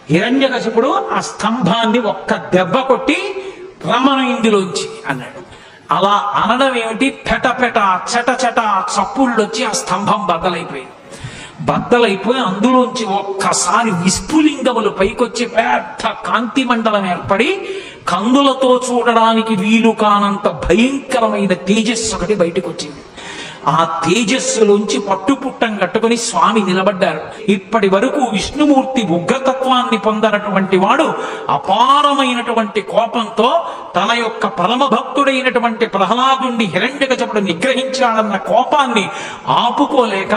హిరణ్యకశిపుడు ఆ స్తంభాన్ని ఒక్క దెబ్బ కొట్టి రమణ ఇందులోంచి అన్నాడు. అలా అనడం ఏమిటి? పెట చట చట చప్పుళ్ళు వచ్చి ఆ స్తంభం బద్దలైపోయి అందులోంచి ఒక్కసారి విస్ఫులింగములు పైకొచ్చి పెద్ద కాంతి మండలం ఏర్పడి కందులతో చూడడానికి వీలు కానంత భయంకరమైన తేజస్సు ఒకటి బయటకు వచ్చింది. ఆ తేజస్సులోంచి పట్టుపుట్టం కట్టుకుని స్వామి నిలబడ్డారు. ఇప్పటి వరకు విష్ణుమూర్తి ఉగ్రతత్వాన్ని పొందనటువంటి వాడు అపారమైనటువంటి కోపంతో తన యొక్క పరమ భక్తుడైనటువంటి ప్రహ్లాదుని హిరణ్యకశిపుడు నిగ్రహించాడన్న కోపాన్ని ఆపుకోలేక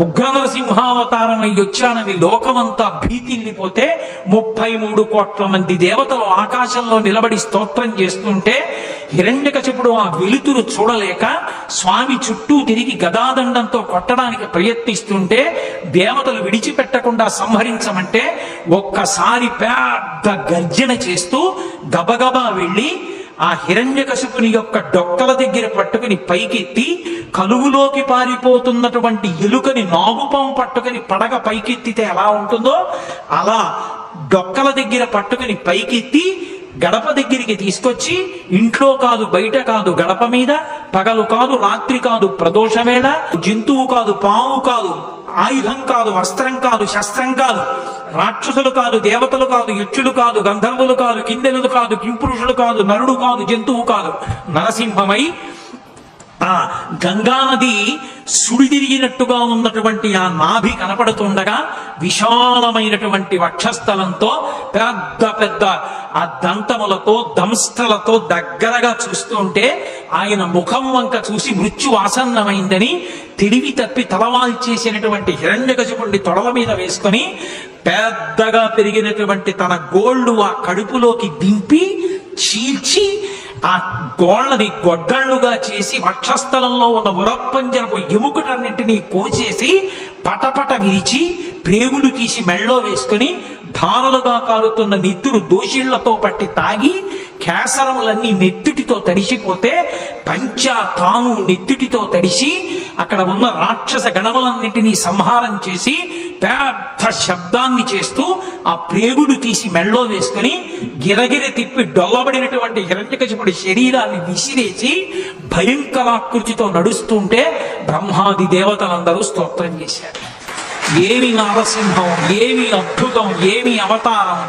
ఉగ్ర నరసింహావతారమై వచ్చానని లోకమంతా భీతిల్లిపోతే 33 కోట్ల మంది దేవతలు ఆకాశంలో నిలబడి స్తోత్రం చేస్తుంటే హిరణ్యకశిపుడు ఆ వెలుతురు చూడలేక స్వామి చుట్టూ తిరిగి గదాదండంతో కొట్టడానికి ప్రయత్నిస్తుంటే దేవతలు విడిచిపెట్టకుండా సంహరించమంటే ఒక్కసారి పెద్ద గర్జన చేస్తూ గబగబా వెళ్ళి ఆ హిరణ్యకశిపుని యొక్క డొక్కల దగ్గర పట్టుకుని పైకెత్తి కలుగులోకి పారిపోతున్నటువంటి ఎలుకని నాగుపాం పట్టుకుని పడగ పైకెత్తితే ఎలా ఉంటుందో అలా డొక్కల దగ్గర పట్టుకుని పైకెత్తి గడప దగ్గరికి తీసుకొచ్చి ఇంట్లో కాదు బయట కాదు గడప మీద పగలు కాదు రాత్రి కాదు ప్రదోషవేళ జంతువు కాదు పాము కాదు ఆయుధం కాదు వస్త్రం కాదు శస్త్రం కాదు రాక్షసులు కాదు దేవతలు కాదు యక్షులు కాదు గంధర్వులు కాదు కిందెలు కాదు కింపురుషులు కాదు నరుడు కాదు జంతువు కాదు నరసింహమై ఆ గంగానది సుడిదిరిగినట్టుగా ఉన్నటువంటి ఆ నాభి కనపడుతుండగా విశాలమైనటువంటి వక్షస్థలంతో పెద్ద ఆ దంతములతో దంష్టలతో దగ్గరగా చూస్తుంటే ఆయన ముఖం వంక చూసి మృత్యు ఆసన్నమైందని తిడివి తప్పి తలవాల్ చేసినటువంటి హిరణ్యకశిపుడిని తొడల మీద వేసుకొని పెద్దగా పెరిగినటువంటి తన గోళ్ళు ఆ కడుపులోకి దింపి చీల్చి ఆ గోళ్ళని గొడ్డళ్లుగా చేసి వక్షస్థలంలో ఉన్న ఉరప్పంజరపు ఎముకటన్నింటినీ కోసేసి పటపట విరిచి ప్రేగులు తీసి మెళ్ళో వేసుకుని ధారలుగా కారుతున్న నెత్తురు దోషిళ్లతో పట్టి తాగి కేసరములన్నీ నెత్తుటితో తడిసిపోతే తాను నెత్తుటితో తడిసి అక్కడ ఉన్న రాక్షస గణములన్నింటినీ సంహారం చేసి పెద్ద శబ్దాన్ని చేస్తూ ఆ ప్రేగులు తీసి మెళ్ళో వేసుకుని గిరగిర తిప్పి డొల్లబడినటువంటి హిరణ్యకశిపుడి శరీరాన్ని విసిరేసి భయంకరాకృతితో నడుస్తుంటే బ్రహ్మాది దేవతలందరూ స్తోత్రం చేశారు. ఏమి నరసింహం, ఏమి అద్భుతం, ఏమి అవతారం!